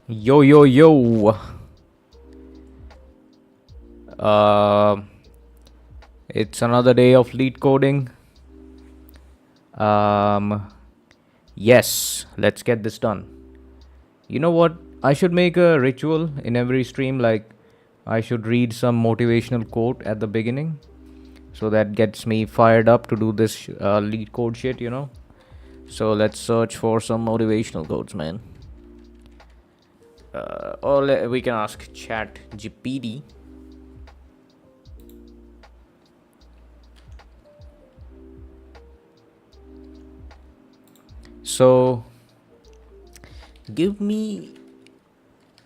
Yo, yo, yo. Uh, it's another day of lead coding. Um, yes, let's get this done. You know what? I should make a ritual in every stream. Like, I should read some motivational quote at the beginning. So that gets me fired up to do this lead code shit. So let's search for some motivational quotes, man. Or we can ask Chat GPT. So, give me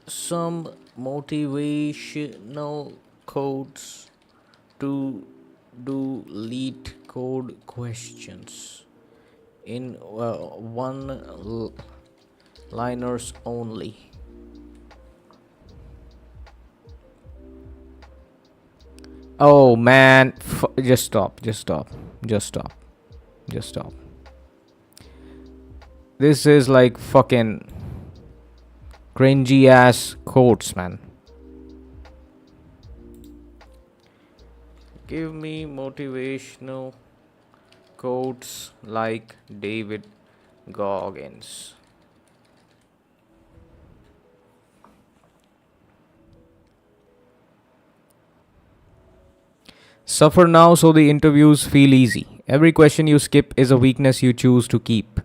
some motivational quotes to do lead code questions in liners only. Oh man, just stop, just stop, just stop, just stop. This is like fucking cringy ass quotes, man. Give me motivational quotes like David Goggins. Suffer now so the interviews feel easy. Every question you skip is a weakness you choose to keep.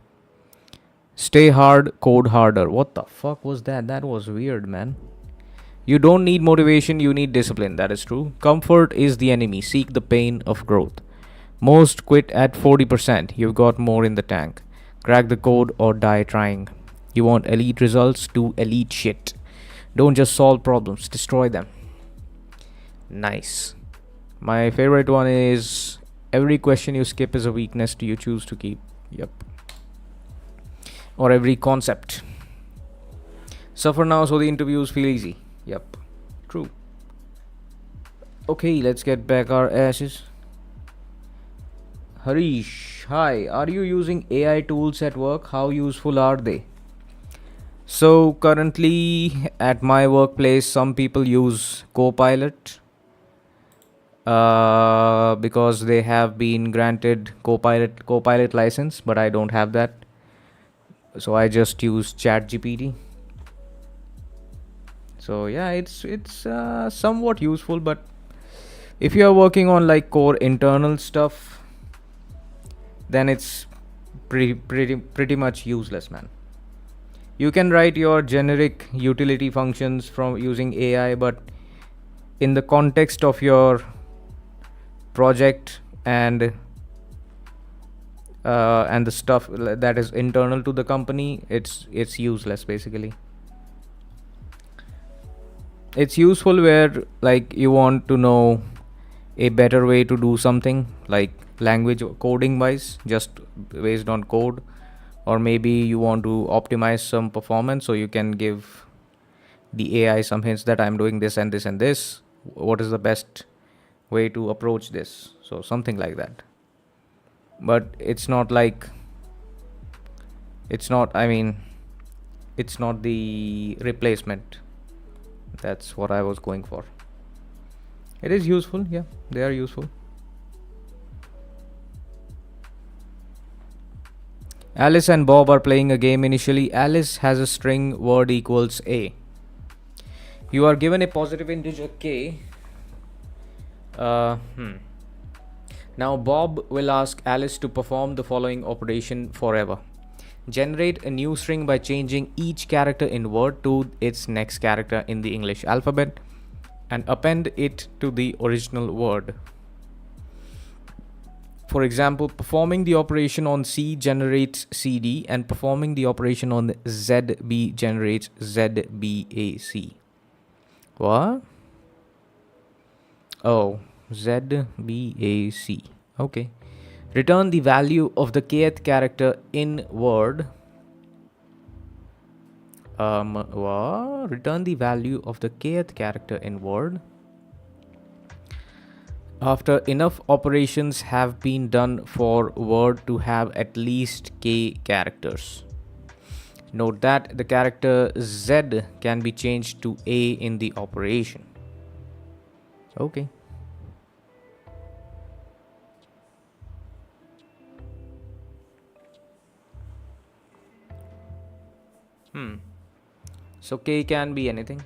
Stay hard, code harder. What the fuck was that? That was weird, man. You don't need motivation, you need discipline. That is true. Comfort is the enemy. Seek the pain of growth. Most quit at 40%. You've got more in the tank. Crack the code or die trying. You want elite results? Do elite shit. Don't just solve problems, destroy them. Nice. My favorite one is every question you skip is a weakness you choose to keep. Yep. Or every concept. Suffer now so the interviews feel easy. Yep. True. Okay, let's get back our asses. Harish, hi. Are you using AI tools at work? How useful are they? So, currently at my workplace, some people use Copilot because they have been granted Copilot license, but I don't have that. So I just use ChatGPT. So yeah, it's somewhat useful, but if you are working on like core internal stuff, then it's pretty much useless, man. You can write your generic utility functions from using AI, but in the context of your project and the stuff that is internal to the company, it's useless basically. It's useful where like you want to know a better way to do something, like language coding wise, just based on code, or maybe you want to optimize some performance, so you can give the AI some hints that I'm doing this and this and this, what is the best way to approach this, so something like that. But it's not like it's not I mean it's not the replacement. That's what I was going for. It is useful, yeah, they are useful. Alice and Bob are playing a game. Initially, Alice has a string word equals a. You are given a positive integer k. uh, hmm. Now Bob will ask Alice to perform the following operation forever. Generate a new string by changing each character in word to its next character in the English alphabet and append it to the original word. For example, performing the operation on C generates CD and performing the operation on ZB generates ZBAC. What? Oh, ZBAC. Okay. Return the value of the kth character in word. What? Return the value of the kth character in word after enough operations have been done for word to have at least k characters. Note that the character Z can be changed to A in the operation. Okay. So K can be anything.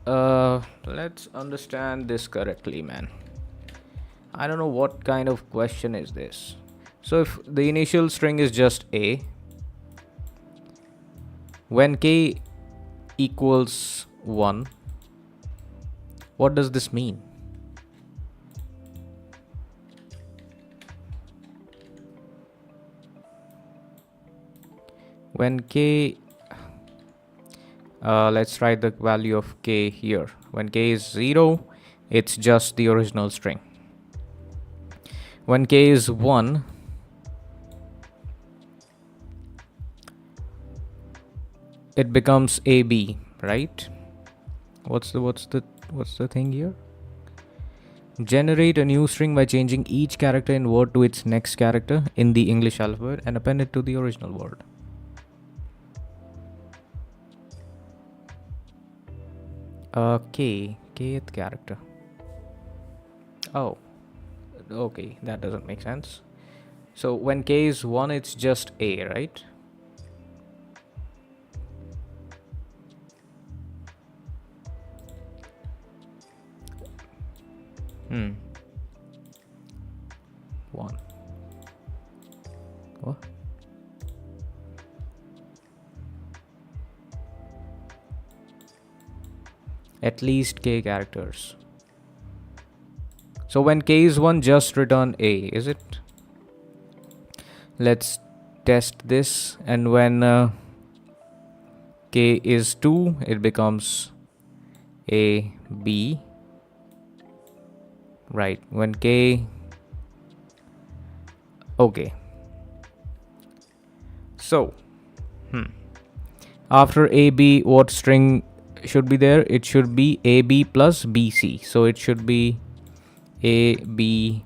Let's understand this correctly, man. I don't know what kind of question is this. So if the initial string is just A, when K equals 1, what does this mean? When K, let's write the value of K here. When K is 0, it's just the original string. When K is 1, it becomes AB, right? What's the thing here? Generate a new string by changing each character in word to its next character in the English alphabet and append it to the original word. Kth character. Oh, okay, that doesn't make sense. So when K is 1, it's just A, right? Hmm. 1. What? At least K characters. So when K is 1, just return A, is it? Let's test this. And when K is 2, it becomes A, B. Right. When K... Okay. So, after AB, what string should be there? It should be AB plus BC. So it should be A, B,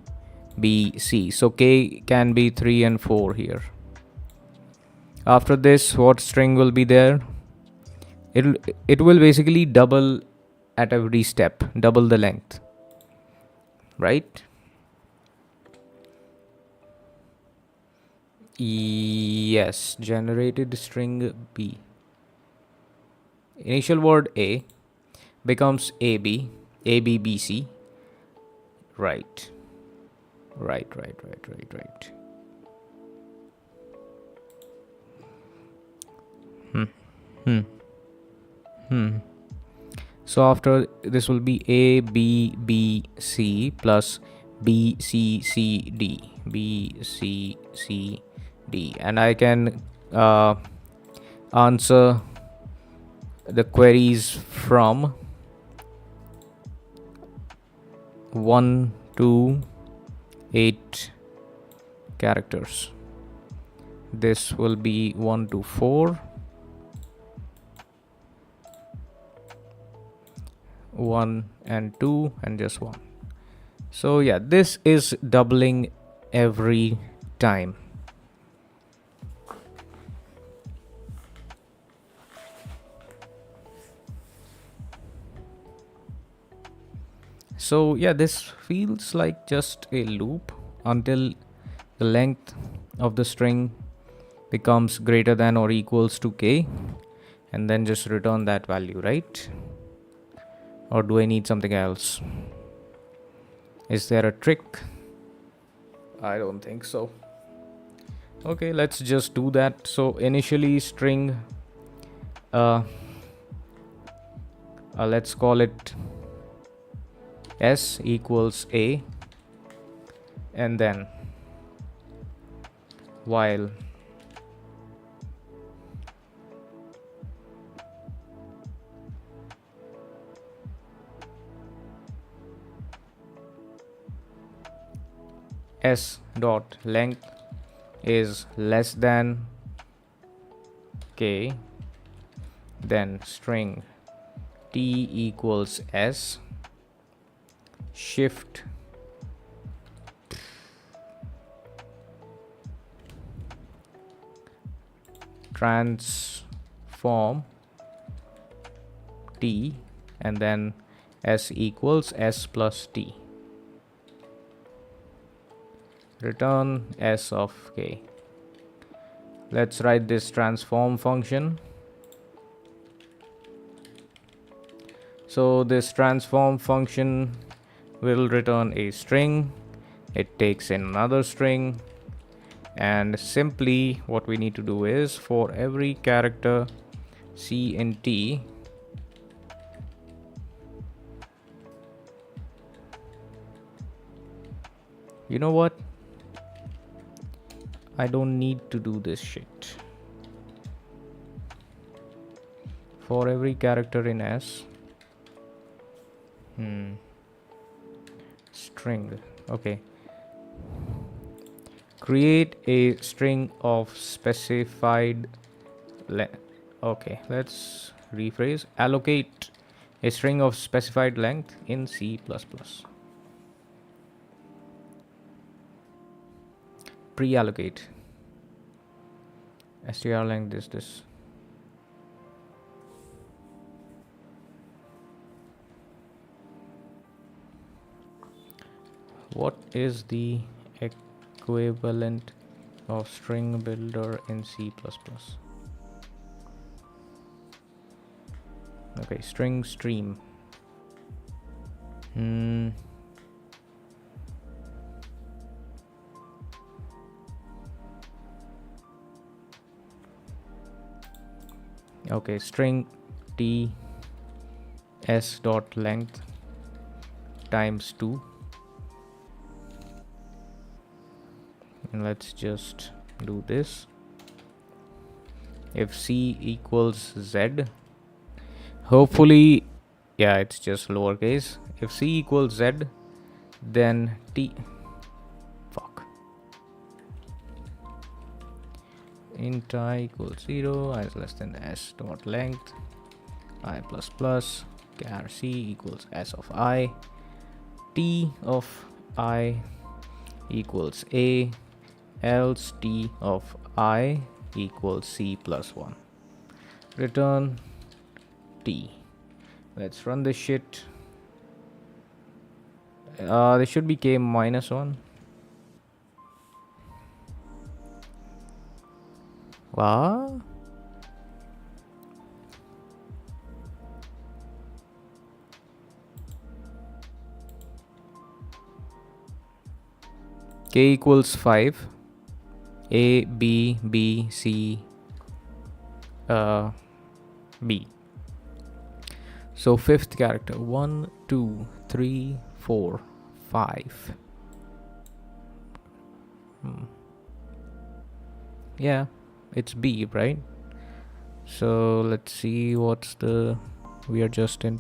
B, C. So K can be 3 and 4 here. After this, what string will be there? It will basically double at every step, double the length, right? Yes, generated string B. Initial word A becomes AB, ABBC. Right. Right. So after this will be A, B, B, C plus B, C, C, D. B, C, C, D. And I can answer the queries from 1 to 8 characters. This will be 1 to 4, 1 and 2, and just 1. So yeah, this is doubling every time. So yeah, this feels like just a loop until the length of the string becomes greater than or equals to K, and then just return that value, right? Or do I need something else? Is there a trick? I don't think so. Okay, let's just do that. So initially string, let's call it S equals A, and then while S dot length is less than K, then string T equals S, shift transform t and then s equals s plus t. Return s of k. Let's write this transform function. So this transform function will return a string. It takes in another string, and simply what we need to do is for every character c in t, you know what, I don't need to do this shit. For every character in s, string, okay, create a string of specified okay, let's rephrase. Allocate a string of specified length in C++. Pre-allocate str length is this. What is the equivalent of string builder in C++? Okay, string stream. Okay, string t s dot length times 2, and let's just do this. If c equals z, hopefully, yeah, it's just lowercase. If c equals z, then t, fuck, int I equals 0, I is less than s dot length I plus plus char c equals s of I, t of I equals a, else t of I equals c plus 1. Return t. Let's run this shit. There should be k minus 1. What? K equals 5. A, B, B, C, B. So fifth character, 1, 2, 3, 4, 5. Yeah, it's B, right? So let's see what's the, we are just in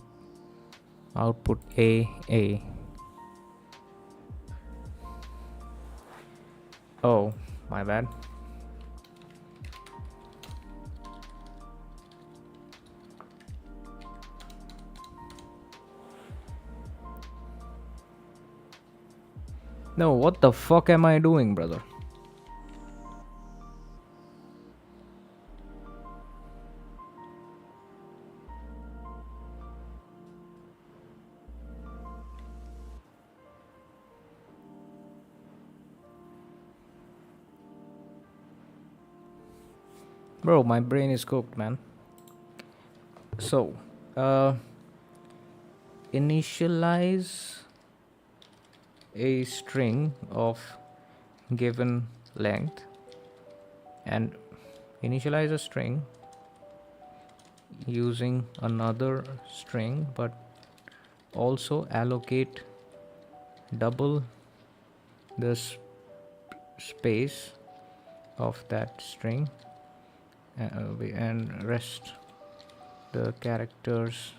output A. Oh, my bad. No, what the fuck am I doing, brother? Bro, my brain is cooked, man. So, initialize a string of given length and initialize a string using another string, but also allocate double the space of that string and rest the characters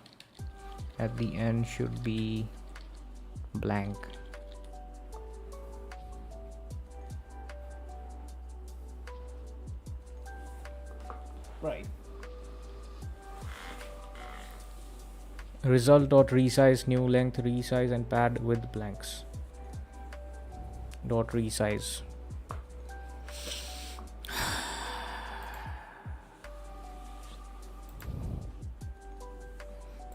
at the end should be blank. Right. Result dot resize new length resize and pad with blanks dot resize.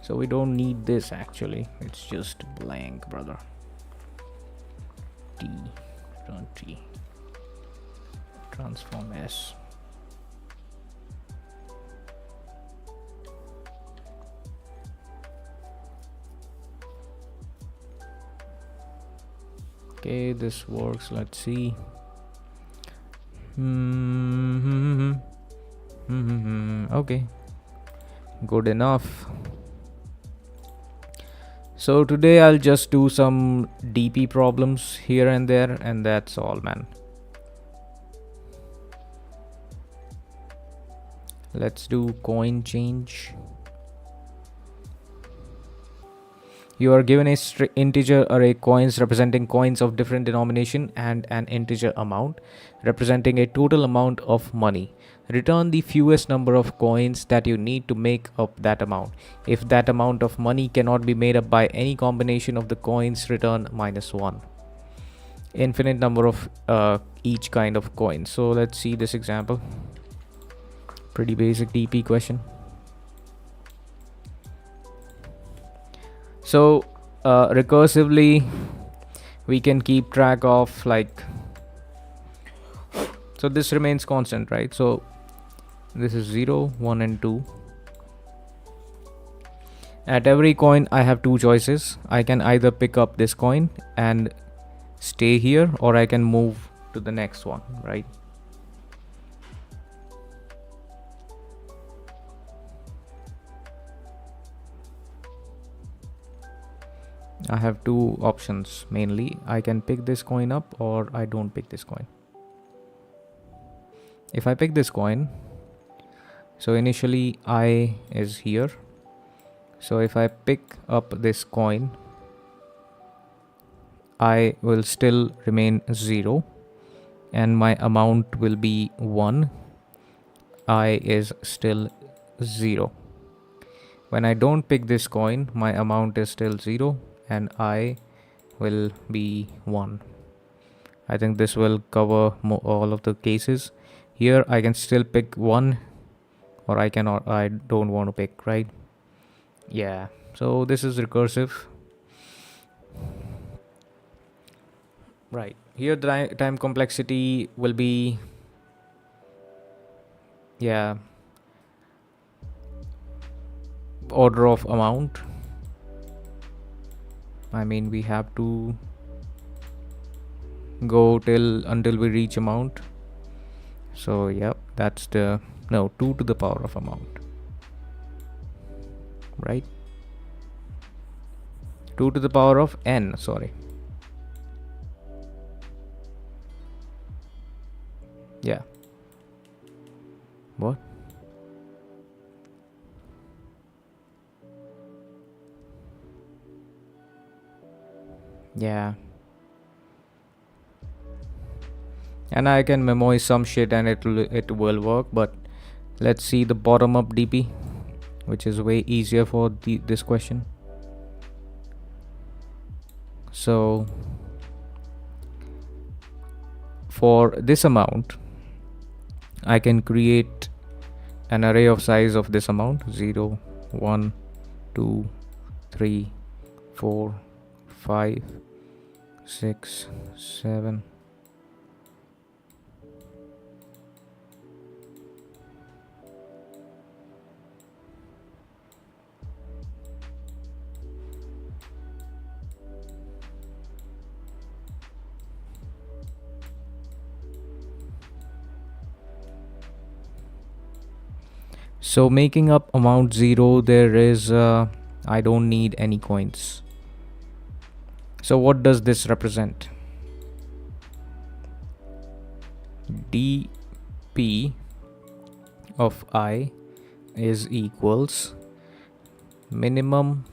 So we don't need this actually. It's just blank, brother. T, return T, transform S. Okay, this works. Let's see. Okay, good enough. So today I'll just do some DP problems here and there, and that's all, man. Let's do coin change. You are given a integer array coins representing coins of different denomination and an integer amount representing a total amount of money. Return the fewest number of coins that you need to make up that amount. If that amount of money cannot be made up by any combination of the coins, return -1. Infinite number of each kind of coin. So let's see this example. Pretty basic DP question. So recursively we can keep track of, like, so this remains constant, right? So this is 0, 1 and 2. At every coin I have two choices. I can either pick up this coin and stay here, or I can move to the next one, right? I have two options mainly. I can pick this coin up, or I don't pick this coin. If I pick this coin, so initially I is here. So if I pick up this coin, I will still remain 0 and my amount will be 1. I is still 0. When I don't pick this coin, my amount is still 0 and I will be 1. I think this will cover all of the cases. Here I can still pick 1, or I cannot. I don't want to pick, right? Yeah, so this is recursive. Right, here the time complexity will be, yeah, order of amount. I mean, we have to go until we reach amount. So yeah, that's the 2 to the power of amount, right? 2 to the power of n, sorry. Yeah. What? Yeah. And I can memorize some shit and it will work, but let's see the bottom up DP, which is way easier for this question. So for this amount, I can create an array of size of this amount: 0, 1, 2, 3, 4, 5, 6, 7. So making up amount 0, there is I don't need any coins. So what does this represent? DP of I is equals minimum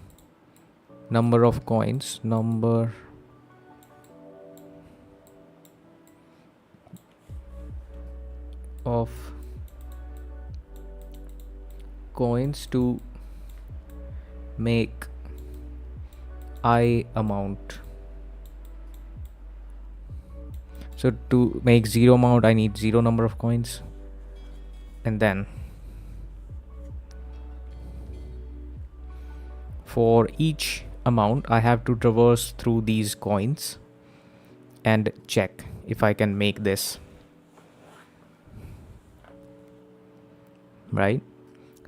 number of coins, number of coins to make I amount. So to make 0 amount, I need 0 number of coins, and then for each amount I have to traverse through these coins and check if I can make this, right?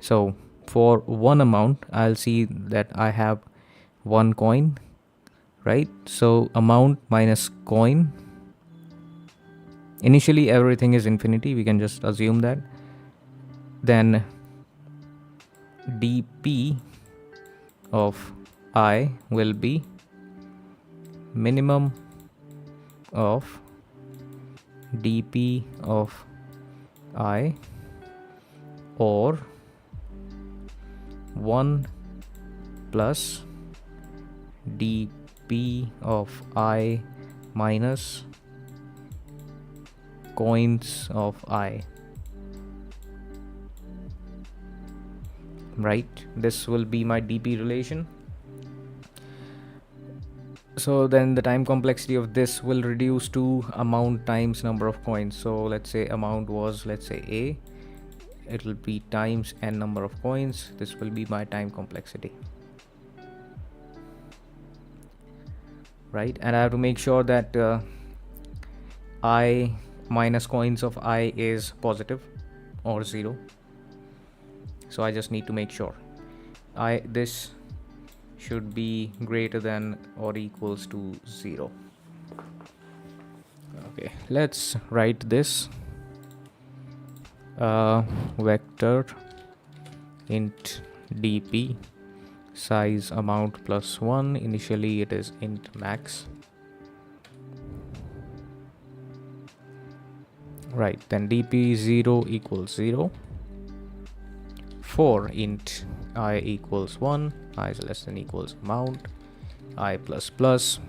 So for one amount I'll see that I have one coin, right? So amount minus coin, initially everything is infinity, we can just assume that. Then dp of I will be minimum of dp of I, or 1 plus dp of I minus coins of I, right? This will be my dp relation. So then the time complexity of this will reduce to amount times number of coins. So let's say amount was, let's say A, it will be times n number of coins. This will be my time complexity, right? And I have to make sure that I minus coins of I is positive or 0. So I just need to make sure this should be greater than or equals to 0. Okay, let's write this vector int dp size amount plus 1. Initially it is int max, right? Then dp 0 equals 0 for int I equals 1, I is less than equals amount I plus plus.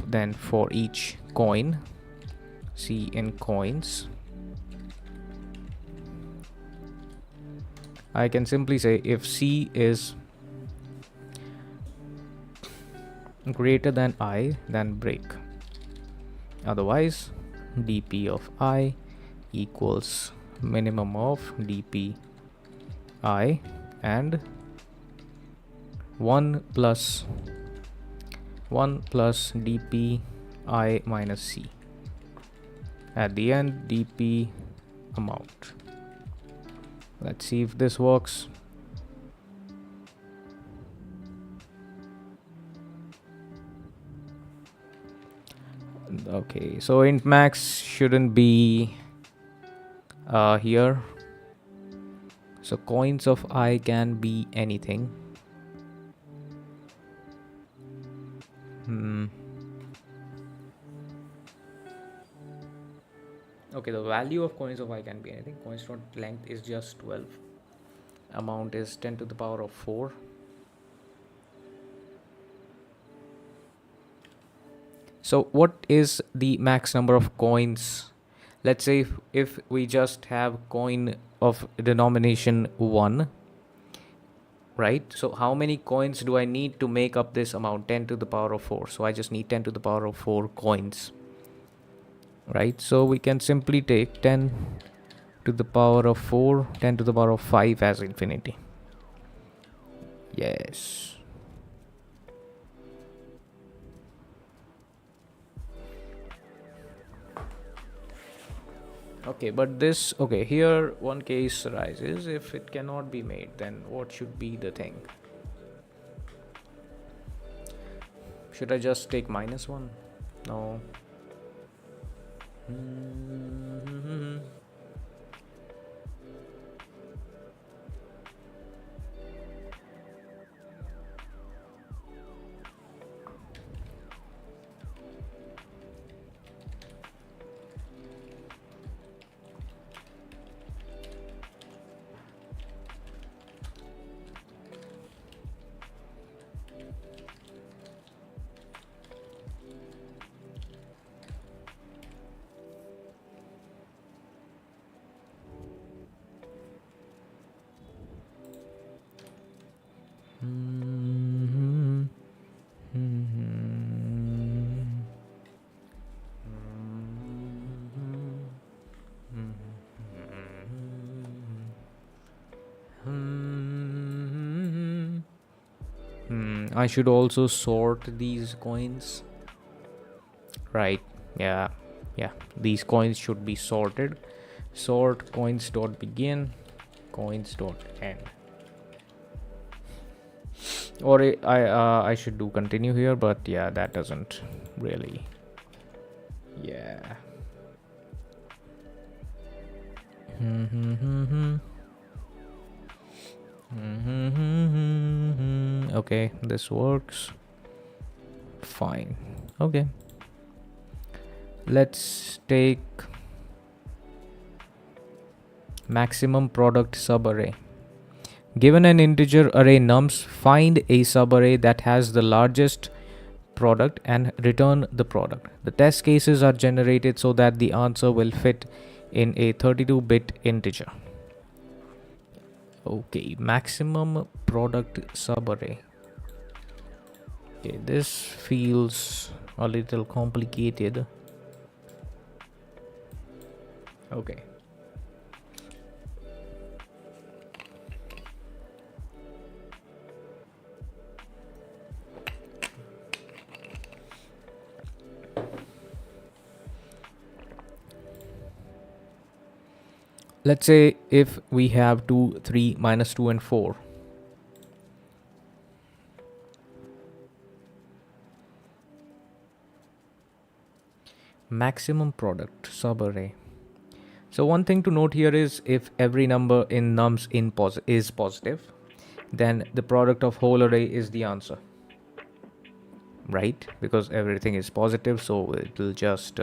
Then for each coin, c in coins, I can simply say if c is greater than I, then break. Otherwise dp of I equals minimum of dp I and 1 plus dp I minus c. At the end dp amount. Let's see if this works. Okay, so int max shouldn't be here. So coins of I can be anything. Okay, the value of coins of I can be anything. Coins dot length is just 12. Amount is 10 to the power of 4. So what is the max number of coins? Let's say if we just have coin of denomination 1, right? So how many coins do I need to make up this amount? 10 to the power of 4. So I just need 10 to the power of 4 coins, right? So we can simply take 10 to the power of 4, 10 to the power of 5 as infinity. Yes. Okay, but this, okay, here one case arises. If it cannot be made, then what should be the thing? Should I just take -1? No. I should also sort these coins. Right. Yeah. These coins should be sorted. Sort coins dot begin, coins dot end. Or I should do continue here, but yeah, that doesn't really. Yeah. Okay, this works fine. Okay, let's take maximum product subarray. Given an integer array nums, find a subarray that has the largest product and return the product. The test cases are generated so that the answer will fit in a 32-bit integer. Okay, maximum product subarray. Okay, this feels a little complicated. Okay. Let's say if we have 2, 3, minus 2 and 4. Maximum product subarray. So one thing to note here is if every number in nums is positive, then the product of whole array is the answer. Right? Because everything is positive, so it will just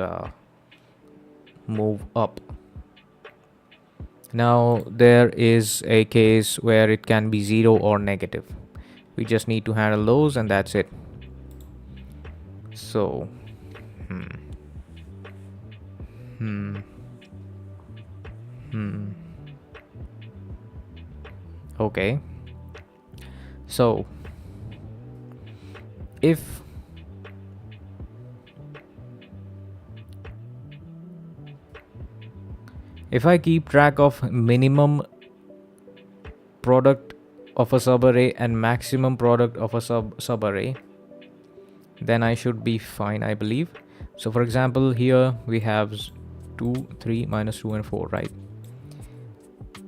move up. Now there is a case where it can be 0 or negative. We just need to handle those and that's it. So okay, so if I keep track of minimum product of a subarray and maximum product of a subarray, then I should be fine, I believe. So for example, here we have 2, 3, minus 2 and 4, right?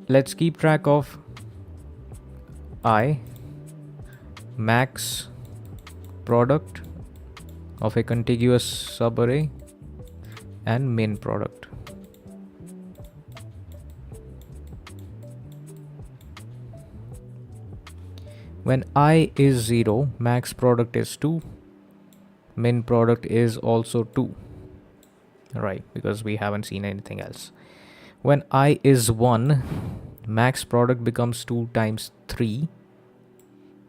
Let's keep track of I max product of a contiguous subarray and min product. When I is 0, max product is 2, min product is also 2, right? Because we haven't seen anything else. When I is 1, max product becomes 2 times 3,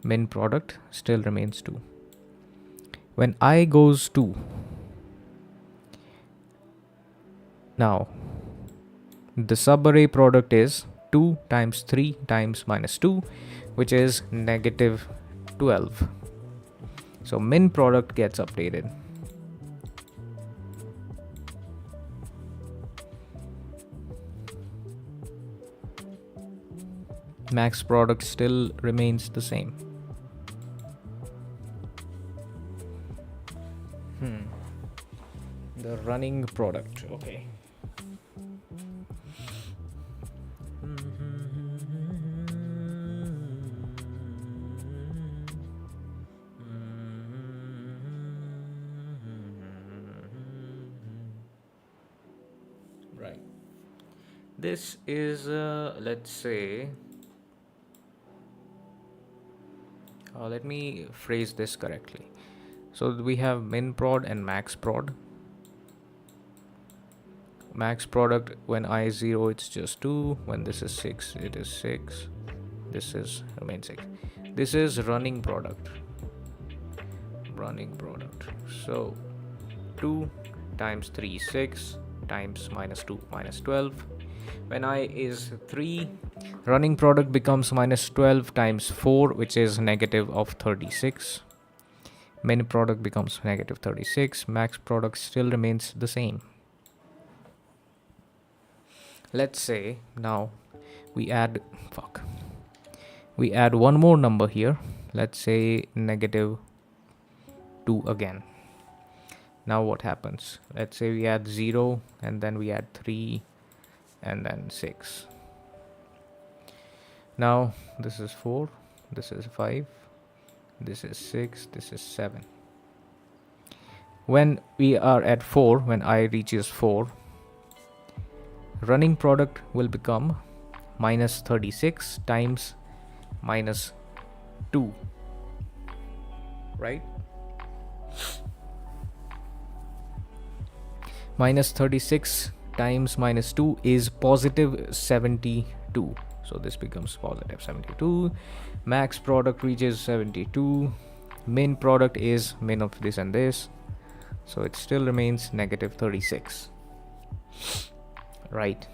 min product still remains 2. When I goes 2, now the subarray product is 2 times 3 times minus 2, which is negative 12. So min product gets updated. Max product still remains the same. The running product, okay. Right. This is, let's say, let me phrase this correctly. So we have min prod and max prod. Max product when I is 0, it's just 2. When this is 6, it is 6. This is remain 6. This is running product. So 2 times 3, 6 times minus 2, minus 12. When I is 3, running product becomes minus 12 times 4, which is negative of 36. Min product becomes negative 36. Max product still remains the same. Let's say now we add we add one more number here, let's say -2 again. Now what happens? Let's say we add 0 and then we add 3 and then 6. Now this is 4, this is 5, this is 6, this is 7. When we are at 4, when I reaches 4, running product will become -36 times -2, right? -36 times -2 is +72. So this becomes +72. Max product reaches 72. Min product is min of this and this. So it still remains -36. Right.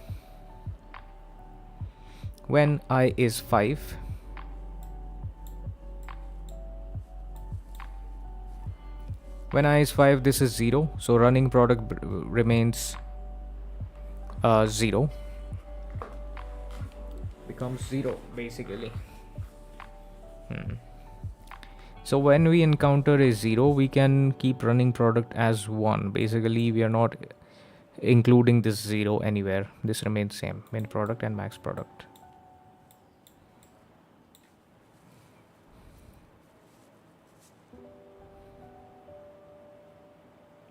When I is 5, when I is 5, this is 0. So running product remains 0. Becomes 0 basically. So when we encounter a 0, we can keep running product as 1. Basically, we are not including this 0 anywhere. This remains same, min product and max product.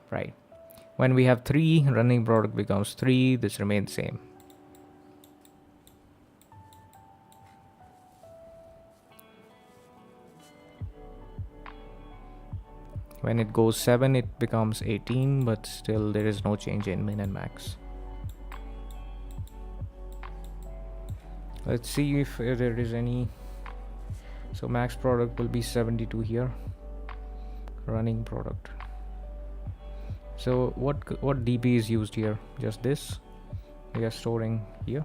Right. When we have 3, running product becomes 3. This remains same. When it goes 7, it becomes 18, but still there is no change in min and max. Let's see if there is any. So max product will be 72 here. Running product. So what db is used here? Just this. We are storing here.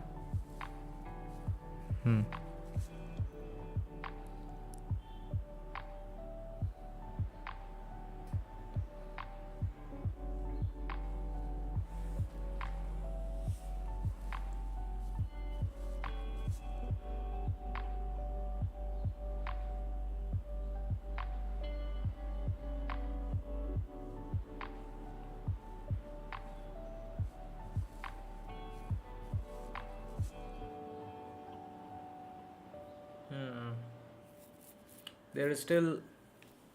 There is still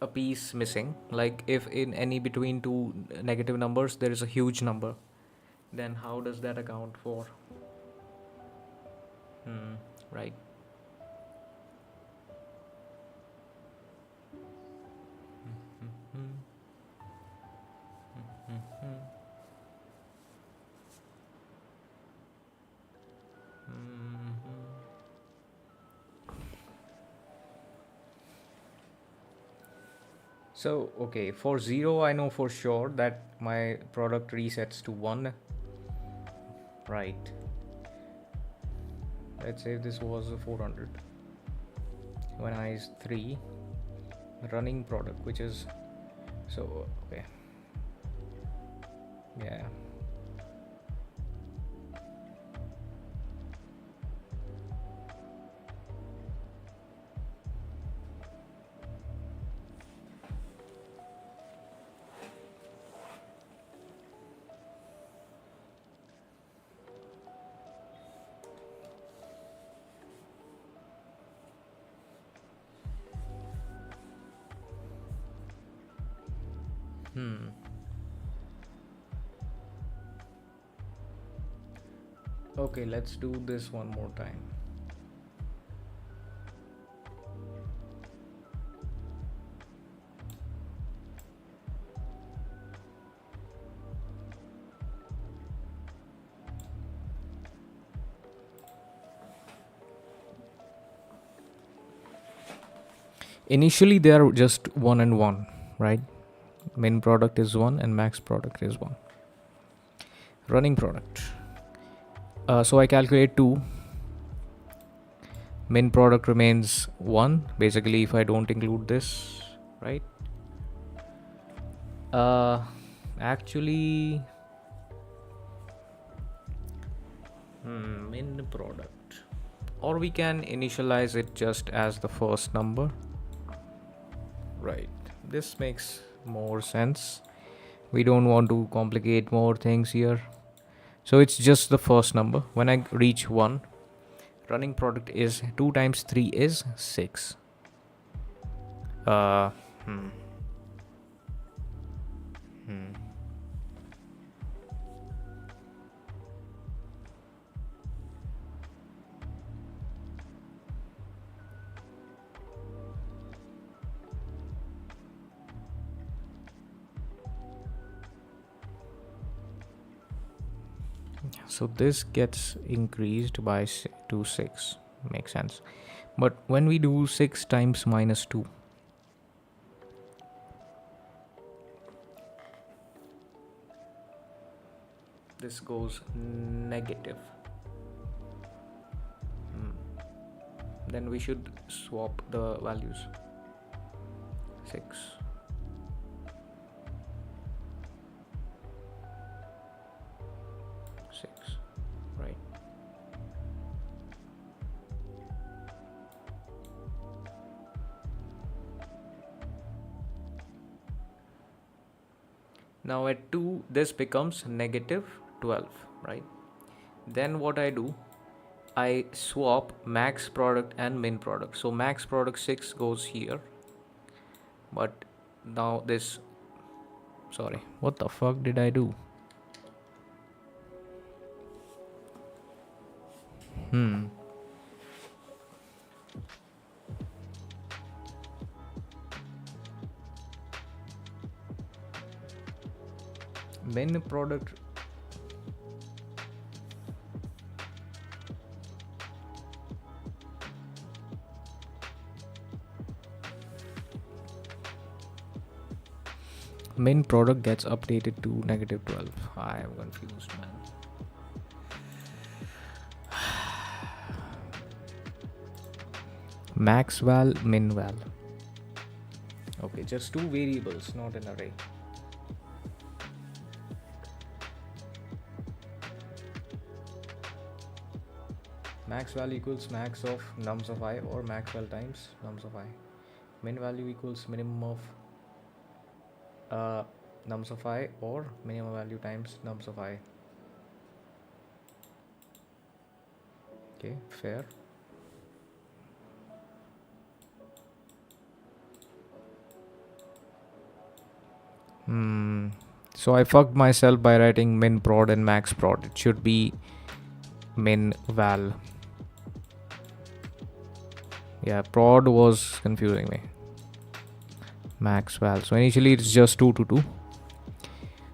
a piece missing. Like if in any between two negative numbers there is a huge number, then how does that account for? Right. So, okay, for 0, I know for sure that my product resets to 1. Right. Let's say this was 400. When I is 3, running product, which is, so, okay. Yeah. Okay, let's do this one more time. Initially, they are just 1 and 1, right? Min product is 1 and max product is 1. Running product. So I calculate 2. Min product remains 1. Basically, if I don't include this, right? Actually, min product. or we can initialize it just as the first number. Right, this makes more sense. We don't want to complicate more things here. So it's just the first number. When I reach 1, running product is 2 times 3 is 6. uh hmm. Hmm. So this gets increased by to 6. Makes sense. But when we do 6 times minus 2, this goes negative. Then we should swap the values. 6. 6, right? Now at 2, this becomes negative 12, right? Then what I do, I swap max product and min product. So max product 6 goes here, but now this, sorry, what the fuck did I do? Min product, min product gets updated to negative 12. I am confused, man. Max val, min val. Okay, just 2 variables, not an array. Max value equals max of nums of I, or max val times nums of I. Min value equals minimum of nums of I, or minimum value times nums of I. Okay, fair. So I fucked myself by writing min prod and max prod. It should be min val. Yeah, prod was confusing me. Max val. So initially it's just 2 to 2.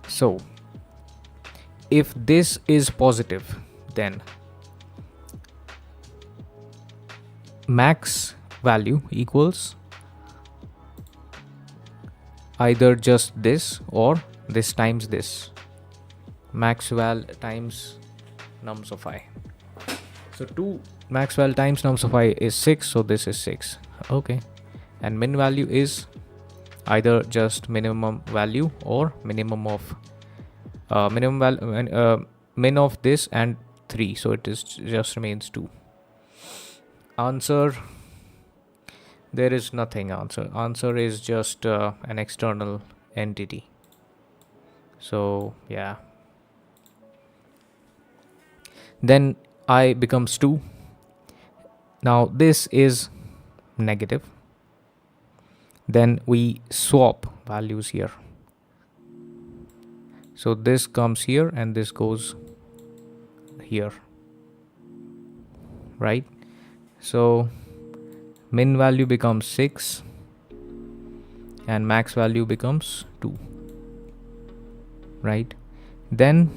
So if this is positive, then max value equals either just this or this times this. Max val times nums of I. So 2 max val times nums of I is 6, so this is 6. Okay. And min value is either just minimum value or minimum of min of this and 3, so it is just remains 2. Answer, there is nothing. Answer is just an external entity. So yeah, then I becomes 2. Now this is negative. Then we swap values here. So this comes here and this goes here, right? So min value becomes 6 and max value becomes 2, right? Then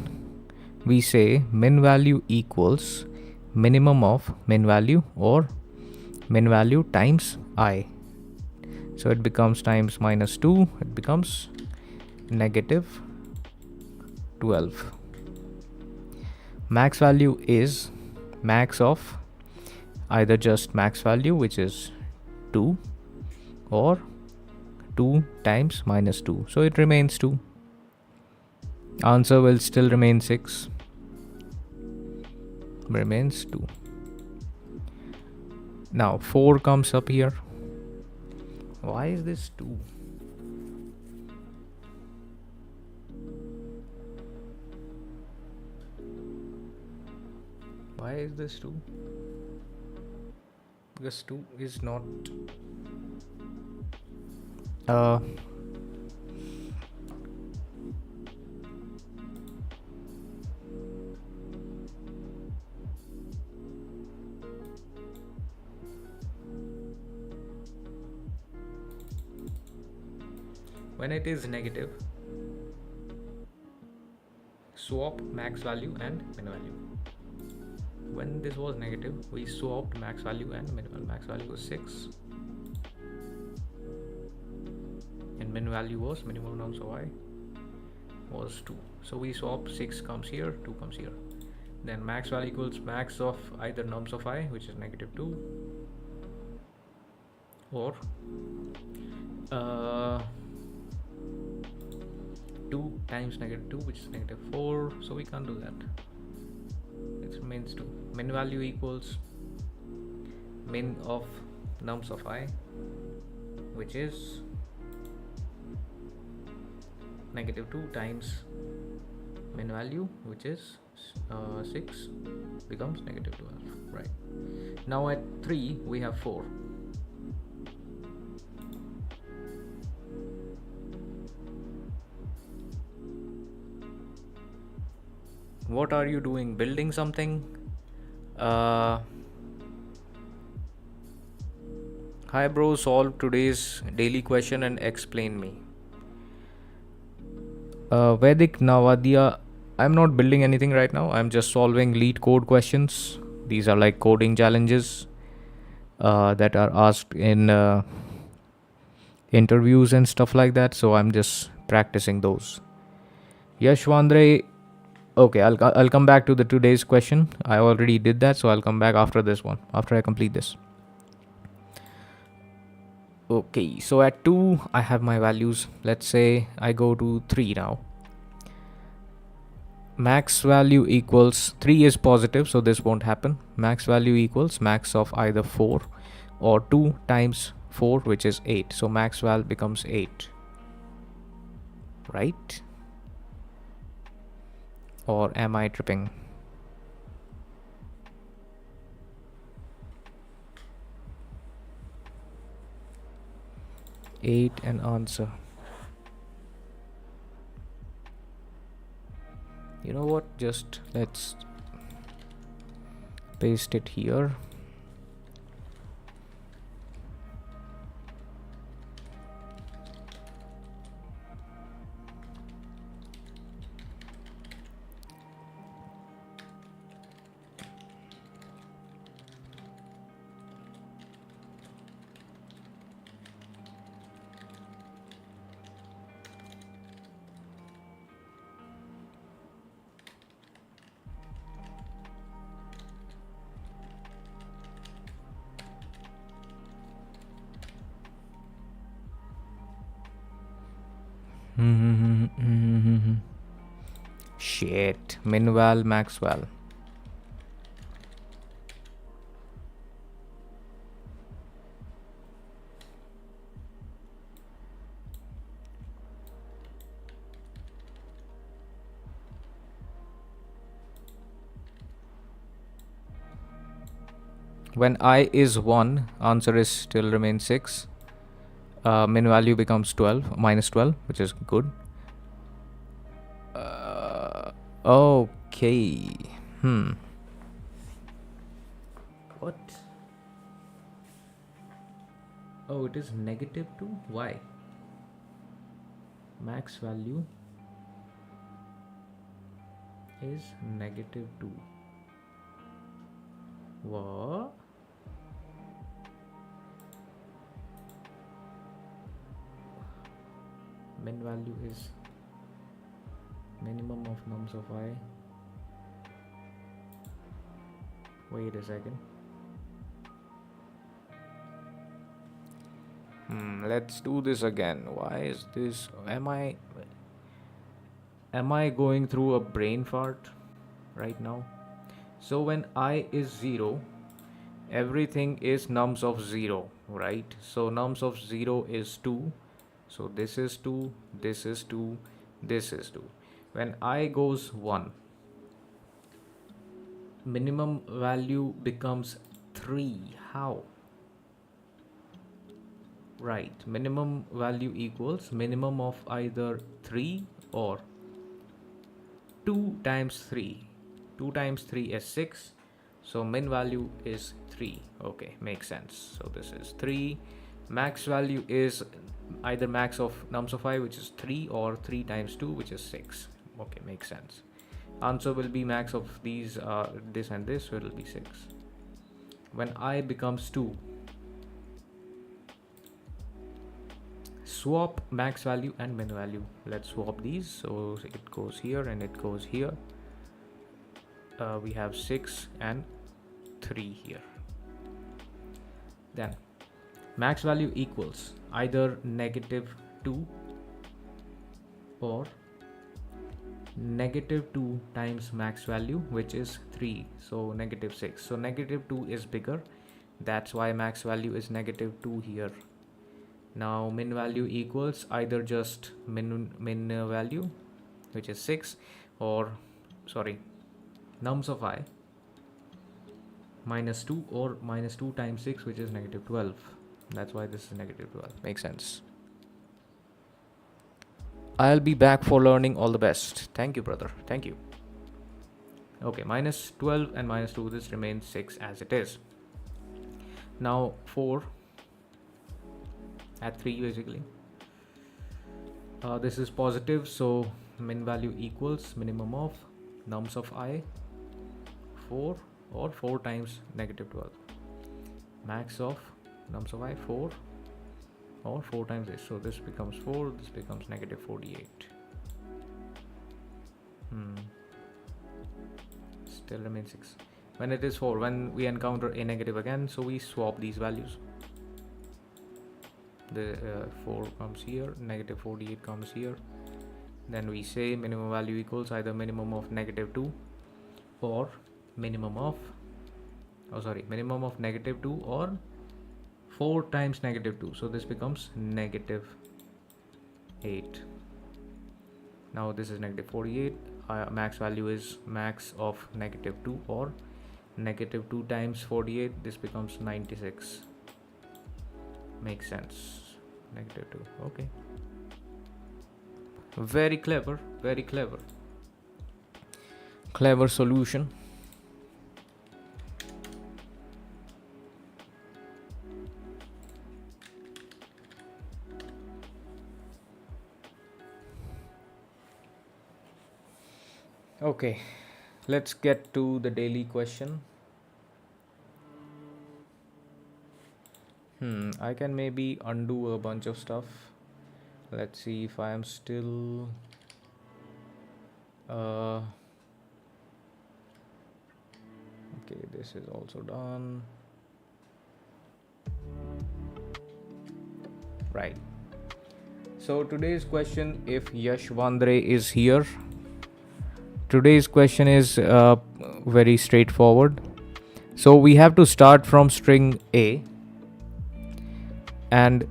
we say min value equals minimum of min value or min value times I. So it becomes times minus 2, it becomes negative 12. Max value is max of either just max value, which is 2, or 2 times minus 2. So it remains 2. Answer will still remain 6. Remains 2. Now 4 comes up here. Why is this 2? Why is this 2? Because 2 is not when it is negative, swap max value and min value. When this was negative, we swapped max value and min value. Max value was 6 and min value was minimum nums of I was 2. So we swap 6 comes here, 2 comes here. Then max value equals max of either nums of I, which is negative 2, or 2 times negative 2, which is negative 4. So we can't do that. It remains 2. Min value equals min of nums of I, which is negative 2 times min value, which is 6, becomes negative 12. Right. Now at 3 we have 4. What are you doing? Building something? Hi bro, solve today's daily question and explain me. Vedic Navadia, I'm not building anything right now. I'm just solving LeetCode questions. These are like coding challenges that are asked in interviews and stuff like that. So I'm just practicing those. Yashwandre, okay, I'll come back to the today's question. I already did that, so I'll come back after this one, after I complete this. Okay, so at 2 I have my values. Let's say I go to 3 now. Max value equals 3 is positive, so this won't happen. Max value equals max of either 4 or 2 times 4, which is 8. So max val becomes 8, right? Or am I tripping? Eight an answer. You know what? Just let's paste it here. Shit. Minval, Maxwell. When I is 1, answer is still remains 6. Min value becomes 12, minus 12, which is good. Okay. What? Oh, it is negative 2? Why? Max value is negative 2. What? Min value is minimum of nums of I. Wait a second. Let's do this again. Why is this? Am I going through a brain fart right now? So when I is 0, everything is nums of 0, right? So nums of 0 is 2, so this is 2, this is 2, this is 2. When I goes 1, minimum value becomes 3. How? Right, minimum value equals minimum of either 3 or 2 times 3. 2 times 3 is 6, so min value is 3. Okay, makes sense. So this is 3. Max value is either max of nums of I, which is 3, or 3 times 2, which is 6. Okay, makes sense. Answer will be max of these, this and this, so it will be 6. When I becomes 2, swap max value and min value. Let's swap these. So it goes here and it goes here. We have 6 and 3 here. Then max value equals either -2 or -2 times max value, which is 3, so -6. So -2 is bigger, that's why max value is -2 here. Now min value equals either just min value, which is 6, or nums of I -2, or -2 times 6, which is -12. That's why this is -12. Makes sense. I'll be back for learning. All the best. Thank you, brother. Thank you. Okay, -12 and -2, this remains 6 as it is. Now 4 at 3 basically. This is positive, so min value equals minimum of nums of I 4, or 4 times -12. Max of nums of I 4, or 4 times this, so this becomes 4, this becomes -48. Still remains 6. When it is 4, when we encounter a negative again, so we swap these values. The 4 comes here, -48 comes here. Then we say minimum value equals either minimum of -2 or minimum of -2 or 4 times -2, so this becomes -8. Now this is -48. Max value is max of -2 or -2 times 48, this becomes 96. Makes sense. -2. Okay, very clever, very clever solution. Okay, let's get to the daily question. I can maybe undo a bunch of stuff. Let's see if I am still okay, this is also done. Right. So today's question, if Yash Vandre is here, today's question is very straightforward. So we have to start from string A, and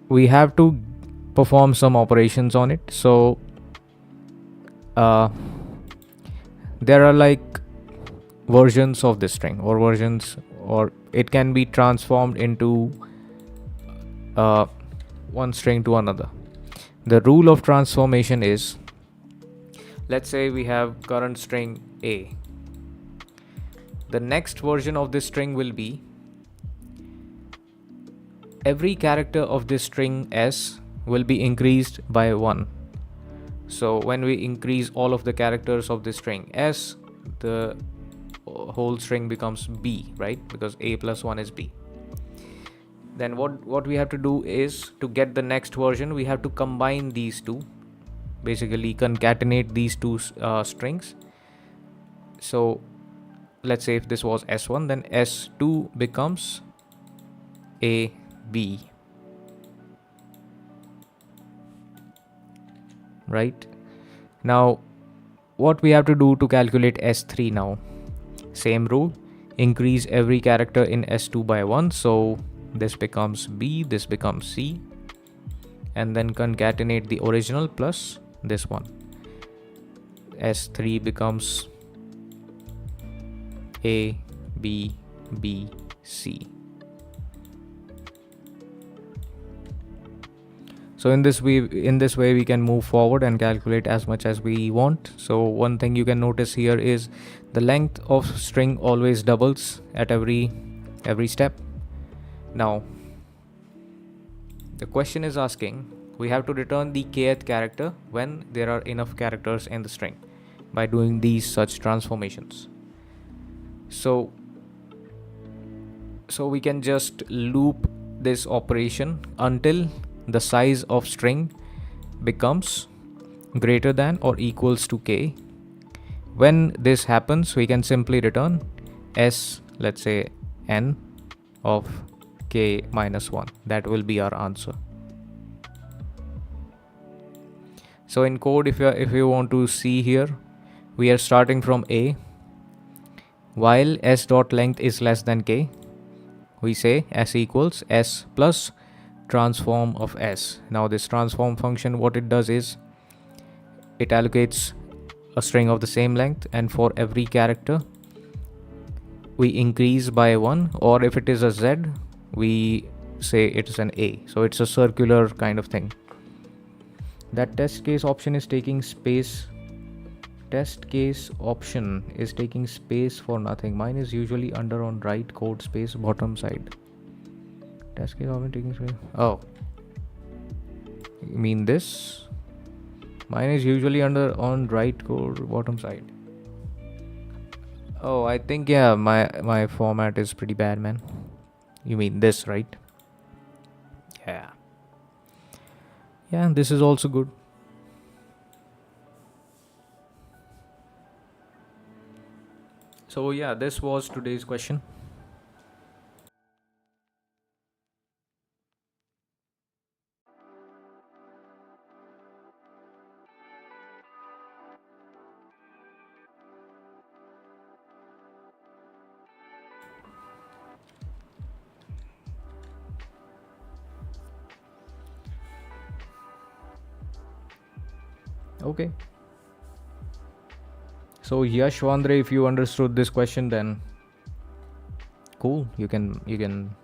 we have to perform some operations on it. So there are like versions of this string, or it can be transformed into one string to another. The rule of transformation is, let's say we have current string A. The next version of this string will be every character of this string S will be increased by 1. So when we increase all of the characters of this string S, the whole string becomes B, right? Because A plus 1 is B. Then what we have to do is, to get the next version, we have to combine these two, basically concatenate these two strings. So let's say if this was S1, then S2 becomes AB, right? Now what we have to do to calculate S3 now? Same rule. increase every character in S2 by 1. So this becomes B, this becomes C, and then concatenate the original plus this one. S3 becomes A, B, B, C. So in this way we can move forward and calculate as much as we want. So one thing you can notice here is the length of string always doubles at every step. Now the question is asking, we have to return the kth character when there are enough characters in the string by doing these such transformations. So we can just loop this operation until the size of string becomes greater than or equals to k. When this happens, we can simply return s, let's say n of k minus 1. That will be our answer. So in code, if you want to see here, we are starting from a. While s dot length is less than k, we say s equals s plus transform of s. Now this transform function, what it does is it allocates a string of the same length, and for every character we increase by 1, or if it is a z, we say it is an a. So it's a circular kind of thing. That test case option is taking space. Test case option is taking space for nothing. Mine is usually under on right code space bottom side. Test case option taking space. Oh, you mean this? Mine is usually under on right code bottom side. Oh, I think yeah, my format is pretty bad, man. You mean this, right? Yeah. Yeah, this is also good. So yeah, this was today's question. Okay. So Yashwandre, if you understood this question, then cool. You can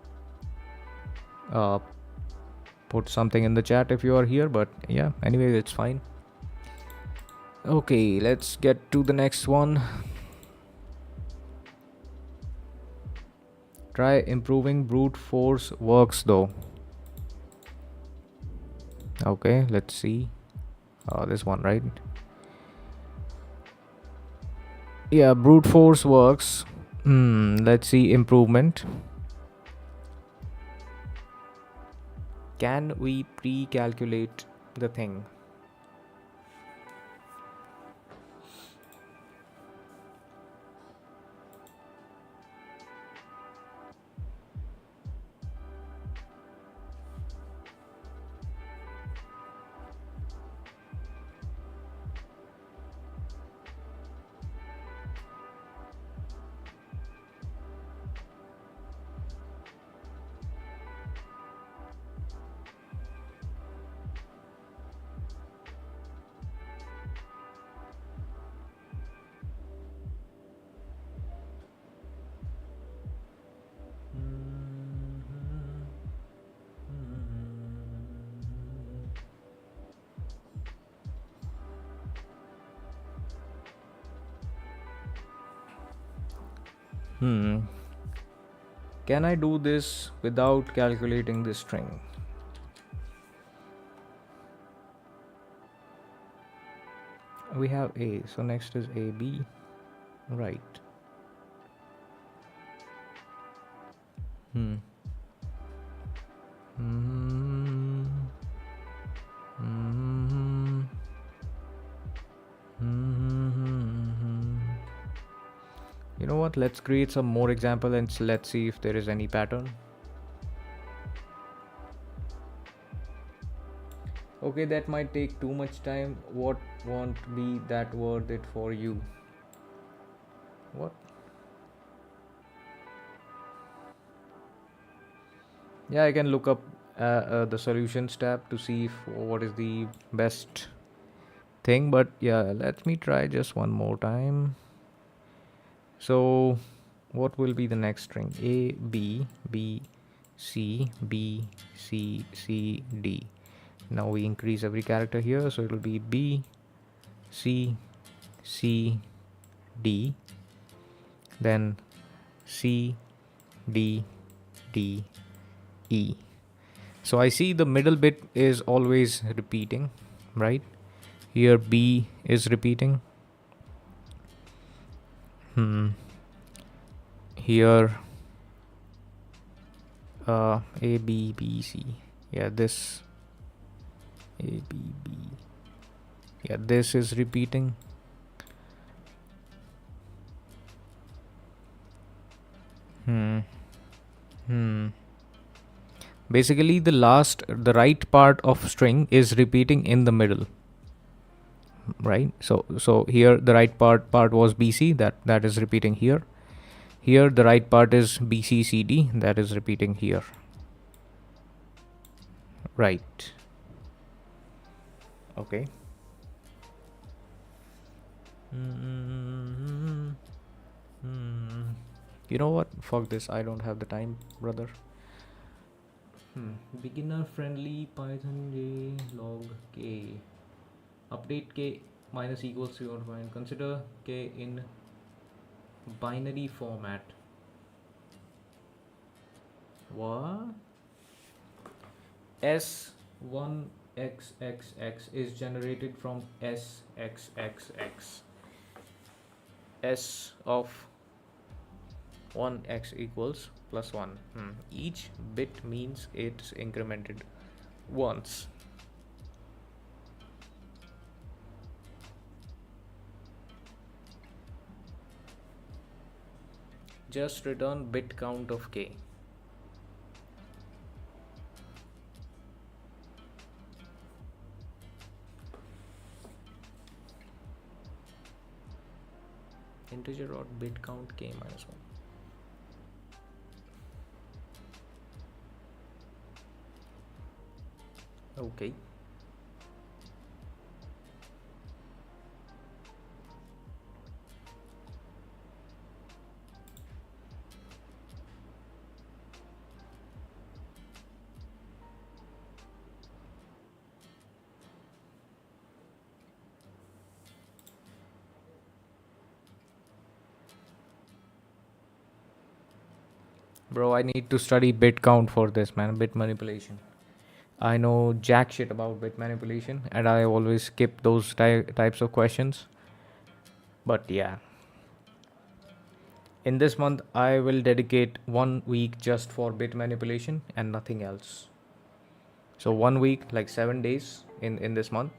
put something in the chat if you are here. But yeah, anyway, it's fine. Okay, let's get to the next one. Try improving brute force works though. Okay, let's see. This one, right? Yeah, brute force works. Let's see improvement. Can we pre-calculate the thing? Can I do this without calculating the string? We have A, so next is AB, right? You know what? Let's create some more example and let's see if there is any pattern. Okay, that might take too much time. What won't be that worth it for you? What? Yeah, I can look up the solutions tab to see if, what is the best thing. But yeah, let me try just one more time. So what will be the next string? A, B, B, C, B, C, C, D. Now we increase every character here, so it will be B, C, C, D, then C, D, D, E. So I see the middle bit is always repeating, right? Here B is repeating. Here A, B, B, C. Yeah, this A, B, B. Yeah, this is repeating. Basically, the right part of string is repeating in the middle, right? So here the right part was BC, that is repeating here. Here the right part is BCCD, that is repeating here, right? Okay. You know what? Fuck this. I don't have the time, brother. Beginner friendly Python J log K. Update K minus equals 3.5. Consider K in binary format. What? S1xxx is generated from SXXX. S of 1x equals plus 1. Each bit means it's incremented once. Just return bit count of K. Integer dot bit count K minus 1. Okay. Bro, I need to study bit count for this, man. Bit manipulation. I know jack shit about bit manipulation, and I always skip those types of questions. But yeah. In this month, I will dedicate 1 week just for bit manipulation and nothing else. So 1 week, like 7 days in this month,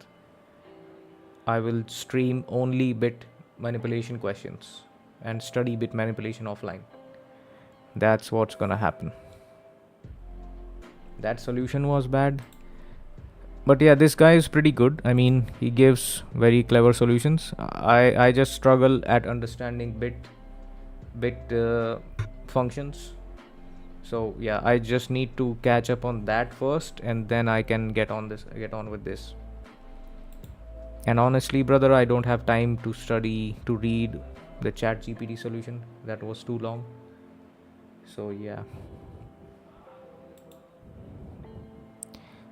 I will stream only bit manipulation questions and study bit manipulation offline. That's what's gonna happen. That solution was bad. But yeah, this guy is pretty good. I mean, he gives very clever solutions. I just struggle at understanding bit functions. So yeah, I just need to catch up on that first, and then I can get on with this. And honestly, brother, I don't have time to read the ChatGPT solution. That was too long. So yeah.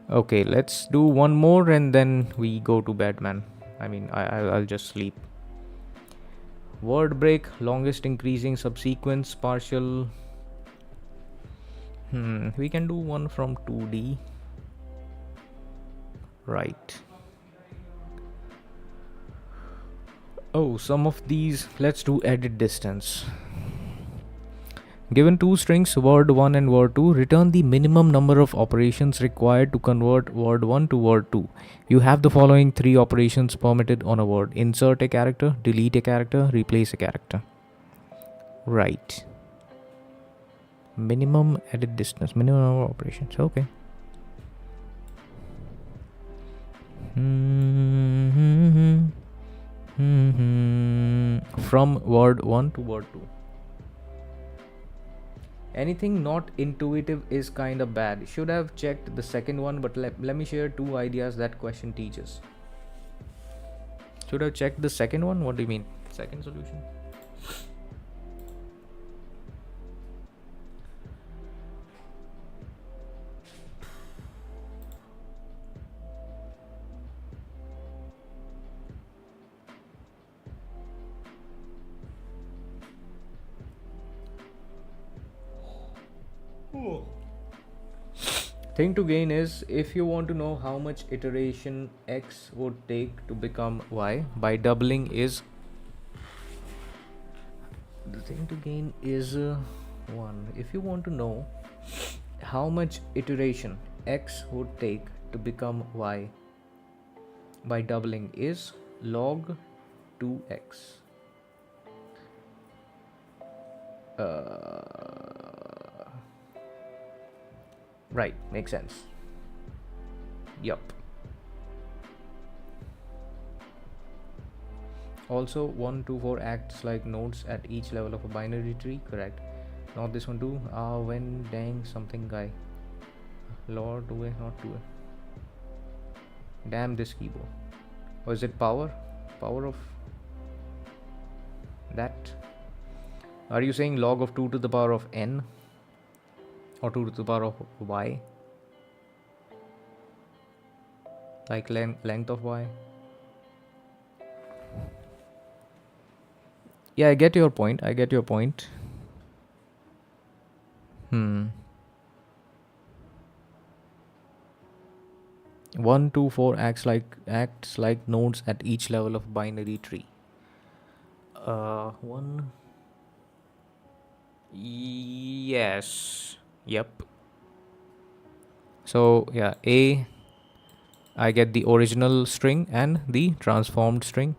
Okay, let's do one more and then we go to bed, man. I mean, I'll just sleep. Word break, longest increasing subsequence, partial. We can do one from 2D. Right. Oh, some of these, let's do edit distance. Given two strings, word 1 and word 2, return the minimum number of operations required to convert word 1 to word 2. You have the following 3 operations permitted on a word: insert a character, delete a character, replace a character. Right. Minimum edit distance, minimum number of operations. Okay. From word 1 to word 2. Anything not intuitive is kind of bad. Should have checked the second one, but let me share two ideas that question teaches. Should have checked the second one? What do you mean? Second solution? Thing to gain is if you want to know how much iteration x would take to become y by doubling is the thing to gain is 1. If you want to know how much iteration x would take to become y by doubling is log 2x. Right, makes sense. Yup. Also 1, 2, 4 acts like nodes at each level of a binary tree. Correct. Not this one too. When dang something guy. Lord 2a, not 2a. Damn this keyboard. Or is it power? Power of that? Are you saying log of 2 to the power of n? Or 2 to the power of y? Like length of y? Yeah, I get your point. 1, 2, 4 acts like nodes at each level of binary tree. 1. Yes. Yep. So yeah, I get the original string and the transformed string,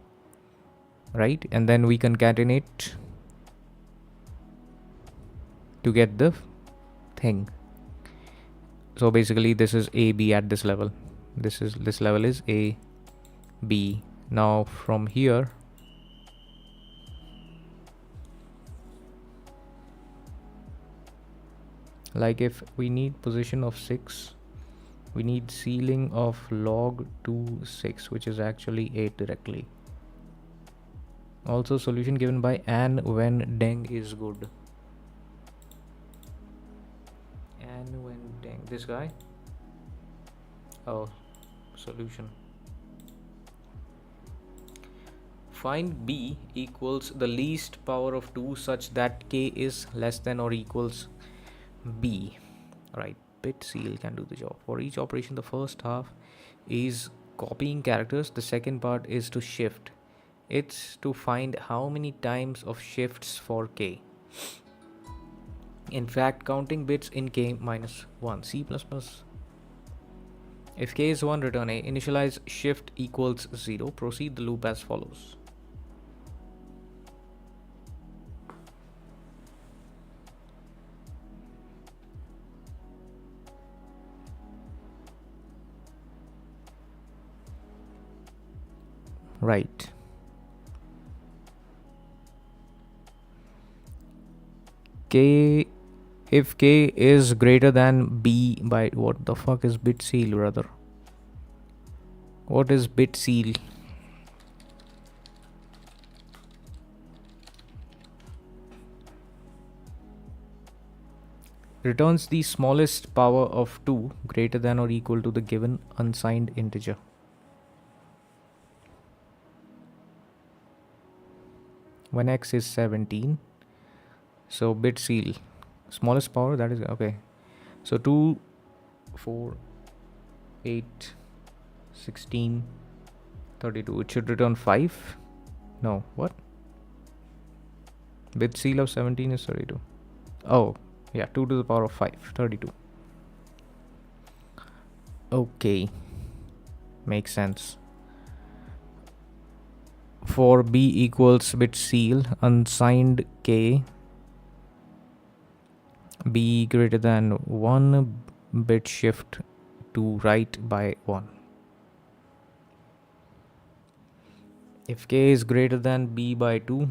right? And then we concatenate to get the thing. So basically this is a b at this level. This level is a b. Now from here like if we need position of 6, we need ceiling of log 2 6, which is actually 8 directly. Also solution given by and when deng is good. And when deng, this guy. Oh, solution. Find b equals the least power of 2 such that k is less than or equals b. Right, bit seal can do the job. For each operation, the first half is copying characters, the second part is to shift. It's to find how many times of shifts for k. In fact, counting bits in k minus 1. C++. If k is 1, return a. Initialize shift equals 0. Proceed the loop as follows. Right. K, if k is greater than b by, what the fuck is bit seal, brother? What is bit seal? Returns the smallest power of 2 greater than or equal to the given unsigned integer. When x is 17, so bit seal, smallest power, that is okay. So 2, 4, 8, 16, 32. It should return 5. No, what? Bit seal of 17 is 32. Oh, yeah, 2 to the power of 5, 32. Okay, makes sense. For b equals bit seal unsigned k, b greater than 1, bit shift to right by 1. If k is greater than b by 2,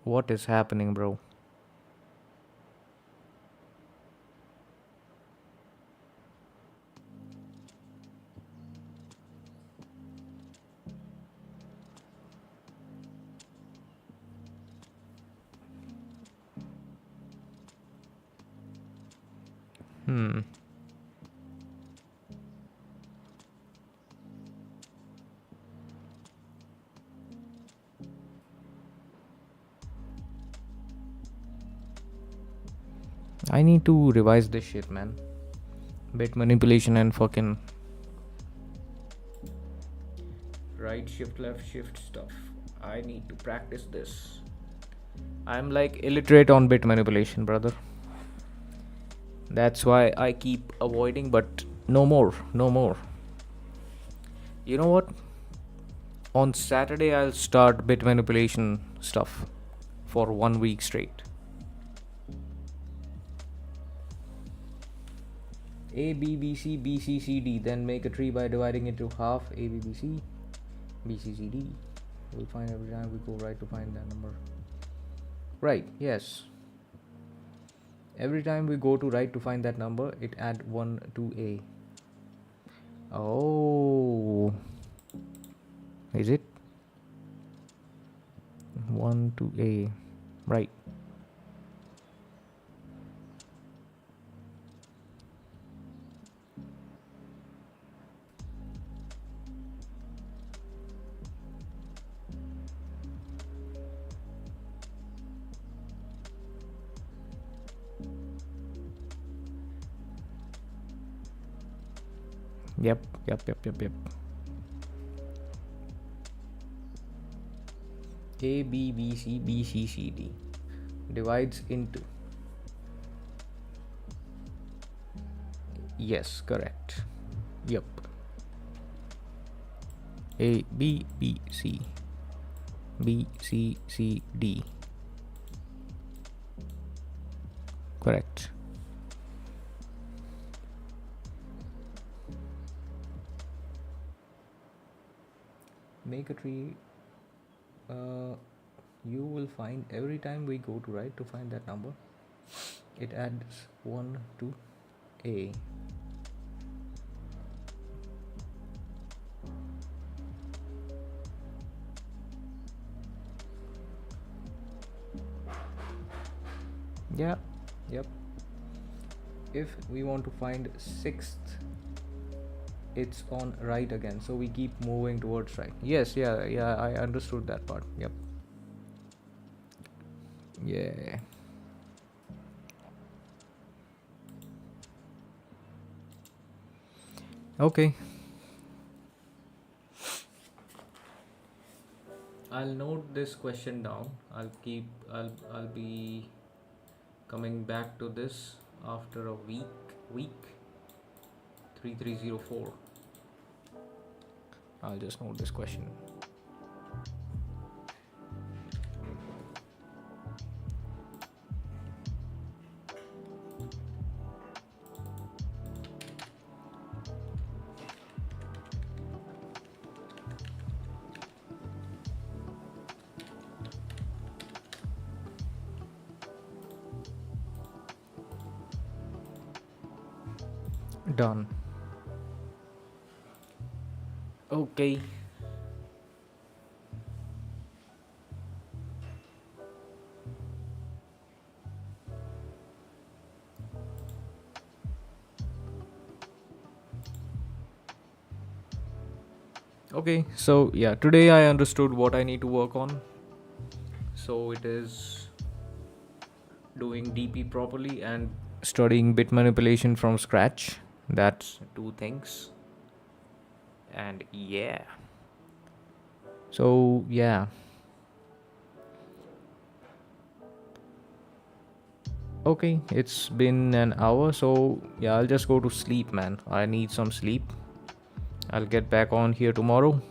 what is happening, bro? Hmm. I need to revise this shit, man. Bit manipulation and fucking right shift, left shift stuff. I need to practice this. I'm like illiterate on bit manipulation, brother. That's why I keep avoiding, but no more, no more. You know what? On Saturday, I'll start bit manipulation stuff for 1 week straight. A, B, B, C, B, C, C, D. Then make a tree by dividing it into half. A, B, B, C, B, C, C, D. We'll find every time we go right to find that number. Right, yes. Every time we go to right to find that number, it add 1 to A. Oh. Is it? 1 to A. Right. Yep. A, B, B, C, B, C, C, D divides into. Yes, correct. Yep. A, B, B, C, B, C, C, D. Correct. Make a tree. You will find every time we go to right to find that number, it adds 1 to A. Yeah, yep. If we want to find 6th, it's on right again, so we keep moving towards right. Yes, yeah, I understood that part. Yep. Yeah. Okay. I'll note this question down. I'll be coming back to this after a week 3304. I'll just note this question. Done. Okay. Okay, so yeah, today I understood what I need to work on. So it is doing DP properly and studying bit manipulation from scratch. That's 2 things. And yeah. So yeah. Okay, it's been an hour, so yeah, I'll just go to sleep, man. I need some sleep. I'll get back on here tomorrow.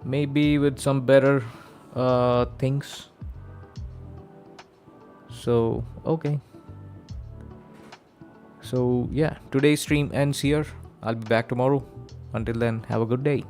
Maybe with some better things. So, okay. So, yeah, today's stream ends here. I'll be back tomorrow. Until then, have a good day.